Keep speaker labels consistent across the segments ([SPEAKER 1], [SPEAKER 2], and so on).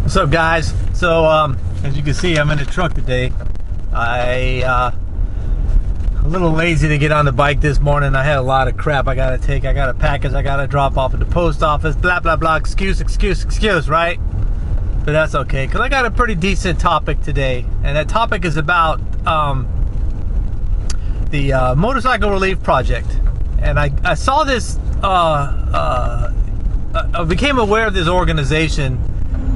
[SPEAKER 1] What's up, guys? So as you can see, I'm in the truck today. A little lazy to get on the bike this morning. I had a lot of crap I gotta take. I got a package I gotta drop off at the post office, blah blah blah, excuse, right? But that's okay, because I got a pretty decent topic today, and that topic is about the motorcycle relief project. And I saw this, I became aware of this organization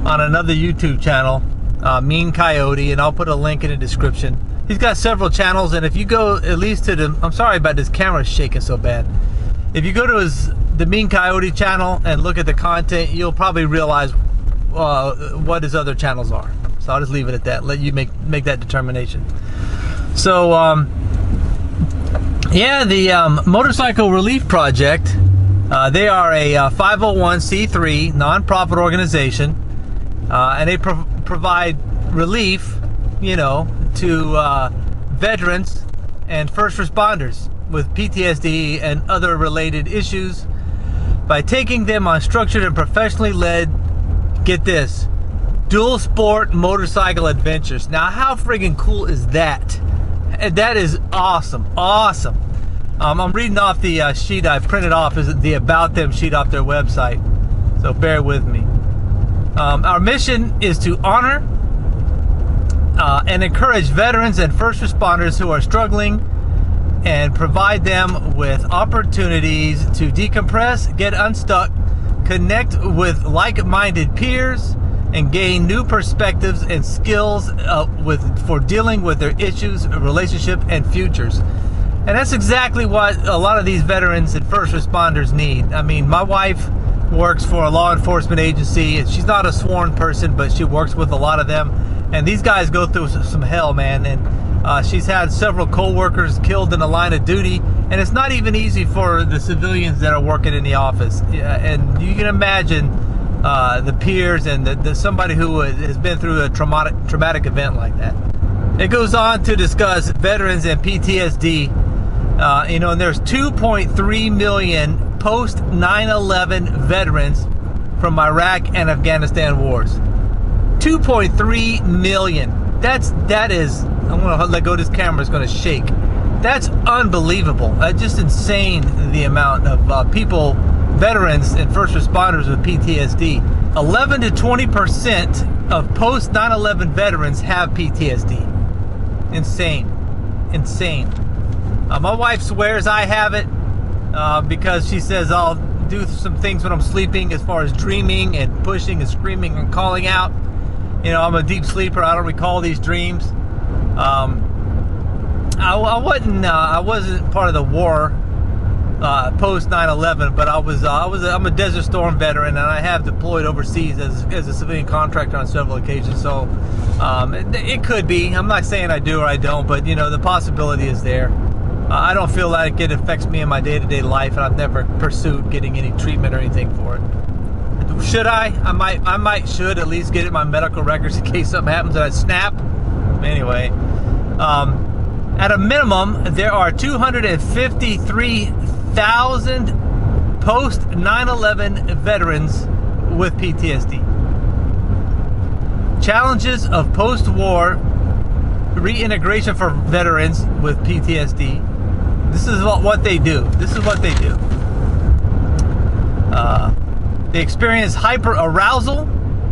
[SPEAKER 1] on another YouTube channel, MeanCoyote, and I'll put a link in the description. He's got several channels, and if you go at least to the, I'm sorry about this camera shaking so bad. If you go to the MeanCoyote channel and look at the content, you'll probably realize what his other channels are. So I'll just leave it at that. Let you make that determination. So yeah, the Motorcycle Relief Project, they are a 501c3 nonprofit organization, and they provide relief, you know, to veterans and first responders with PTSD and other related issues by taking them on structured and professionally led, get this, dual sport motorcycle adventures. Now, how friggin' cool is that? That is awesome, awesome. I'm reading off the sheet I printed off, is the About Them sheet off their website, so bear with me. Our mission is to honor and encourage veterans and first responders who are struggling and provide them with opportunities to decompress, get unstuck, connect with like-minded peers, and gain new perspectives and skills for dealing with their issues, relationship, and futures. And that's exactly what a lot of these veterans and first responders need. I mean, my wife works for a law enforcement agency, and she's not a sworn person, but she works with a lot of them. And these guys go through some hell, man. And she's had several co-workers killed in the line of duty, and it's not even easy for the civilians that are working in the office. And you can imagine the peers and somebody who has been through a traumatic event like that. It goes on to discuss veterans and PTSD. You know, and there's 2.3 million post 9/11 veterans from Iraq and Afghanistan wars. 2.3 million. That is, I'm gonna let go of this camera, it's gonna shake. That's unbelievable. Just insane, the amount of people, veterans and first responders with PTSD. 11 to 20% of post 9/11 veterans have PTSD. Insane, insane. My wife swears I have it because she says I'll do some things when I'm sleeping, as far as dreaming and pushing and screaming and calling out. You know, I'm a deep sleeper. I don't recall these dreams. I wasn't part of the war post 9/11, but I'm a Desert Storm veteran, and I have deployed overseas as a civilian contractor on several occasions. So it could be. I'm not saying I do or I don't, but you know, the possibility is there. I don't feel like it affects me in my day-to-day life, and I've never pursued getting any treatment or anything for it. Should I? I should at least get it in my medical records in case something happens and I snap. Anyway, at a minimum, there are 253,000 post 9/11 veterans with PTSD. Challenges of post-war reintegration for veterans with PTSD. This is what they do. This is what they do. They experience hyper-arousal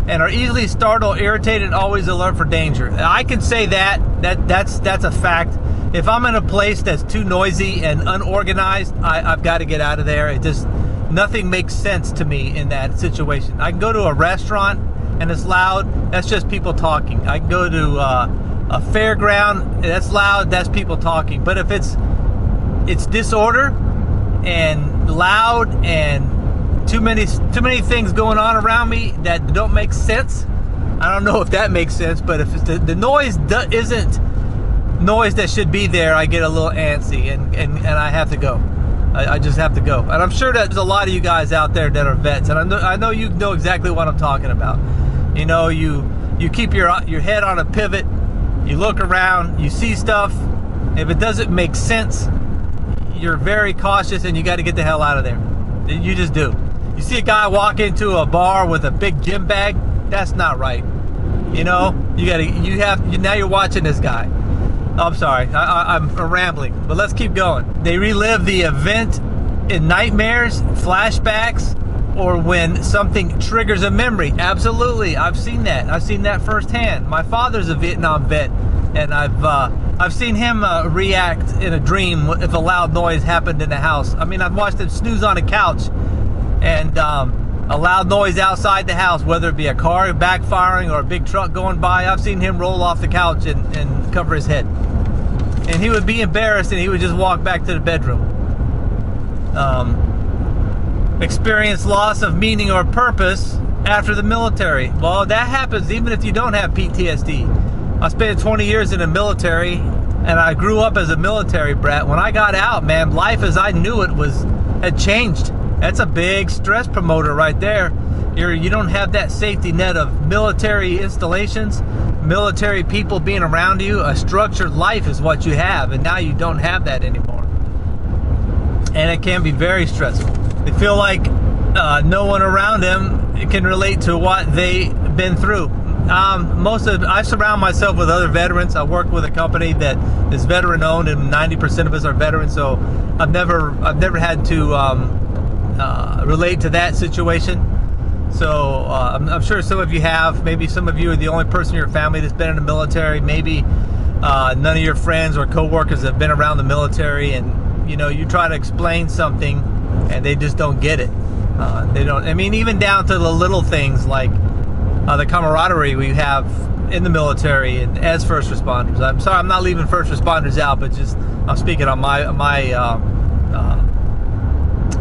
[SPEAKER 1] and are easily startled, irritated, always alert for danger. I can say that's a fact. If I'm in a place that's too noisy and unorganized, I've got to get out of there. It just, nothing makes sense to me in that situation. I can go to a restaurant and it's loud, that's just people talking. I can go to a fairground, that's loud, that's people talking. But if it's disorder and loud and too many things going on around me that don't make sense, I don't know if that makes sense, but if it's the noise isn't noise that should be there, I get a little antsy and I have to go. I just have to go. And I'm sure that there's a lot of you guys out there that are vets, and I know you know exactly what I'm talking about. You know, you keep your head on a pivot, you look around, you see stuff. If it doesn't make sense, you're very cautious and you got to get the hell out of there. You just do. You see a guy walk into a bar with a big gym bag, that's not right. You know, now you're watching this guy. Oh, I'm sorry, I'm rambling, but let's keep going. They relive the event in nightmares, flashbacks, or when something triggers a memory. Absolutely, I've seen that. I've seen that firsthand. My father's a Vietnam vet, and I've seen him react in a dream if a loud noise happened in the house. I mean, I've watched him snooze on a couch, and a loud noise outside the house, whether it be a car backfiring or a big truck going by. I've seen him roll off the couch and cover his head. And he would be embarrassed and he would just walk back to the bedroom. Experience loss of meaning or purpose after the military. Well, that happens even if you don't have PTSD. I spent 20 years in the military and I grew up as a military brat. When I got out, man, life as I knew it had changed. That's a big stress promoter right there. You don't have that safety net of military installations, military people being around you. A structured life is what you have, and now you don't have that anymore. And it can be very stressful. They feel like no one around them can relate to what they've been through. I surround myself with other veterans. I work with a company that is veteran owned, and 90% of us are veterans. So I've never had to relate to that situation. So I'm sure some of you have. Maybe some of you are the only person in your family that's been in the military. Maybe none of your friends or co-workers have been around the military, and you try to explain something and they just don't get it. They don't. I mean, even down to the little things like the camaraderie we have in the military and as first responders. I'm sorry, I'm not leaving first responders out, but just I'm speaking on my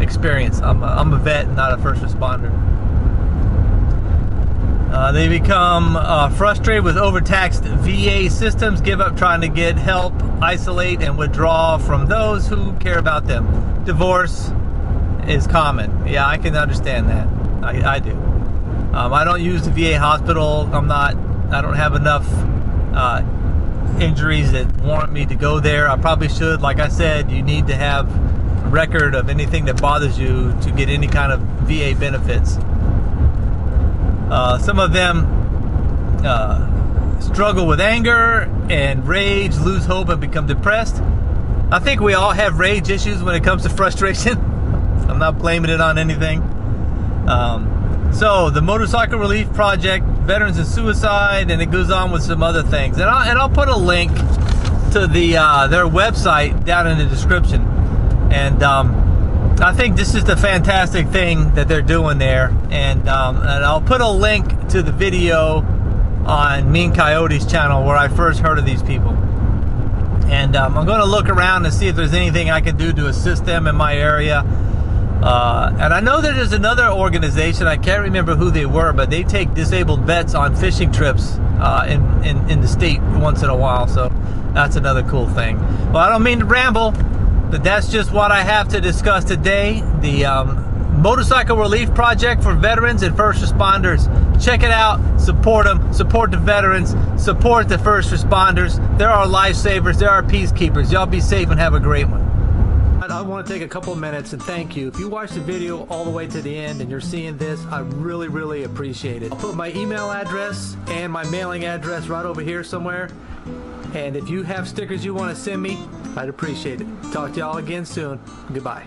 [SPEAKER 1] experience. I'm a vet, not a first responder. They become frustrated with overtaxed VA systems, give up trying to get help, isolate, and withdraw from those who care about them. Divorce is common. Yeah, I can understand that. I do. I don't use the VA hospital. I don't have enough injuries that warrant me to go there. I probably should. Like I said, you need to have a record of anything that bothers you to get any kind of VA benefits. Some of them struggle with anger and rage, lose hope, and become depressed. I think we all have rage issues when it comes to frustration. I'm not blaming it on anything. So the Motorcycle Relief Project, Veterans and Suicide, and it goes on with some other things. And I'll put a link to their website down in the description. And I think this is the fantastic thing that they're doing there. And I'll put a link to the video on MeanCoyote's channel where I first heard of these people. And I'm going to look around and see if there's anything I can do to assist them in my area. And I know that there's another organization, I can't remember who they were, but they take disabled vets on fishing trips in the state once in a while. So that's another cool thing. Well, I don't mean to ramble, but that's just what I have to discuss today. The Motorcycle Relief Project for veterans and first responders. Check it out, support them, support the veterans, support the first responders. There are lifesavers, there are peacekeepers. Y'all be safe and have a great one. I want to take a couple minutes and thank you. If you watched the video all the way to the end and you're seeing this, I really, really appreciate it. I'll put my email address and my mailing address right over here somewhere. And if you have stickers you want to send me, I'd appreciate it. Talk to y'all again soon. Goodbye.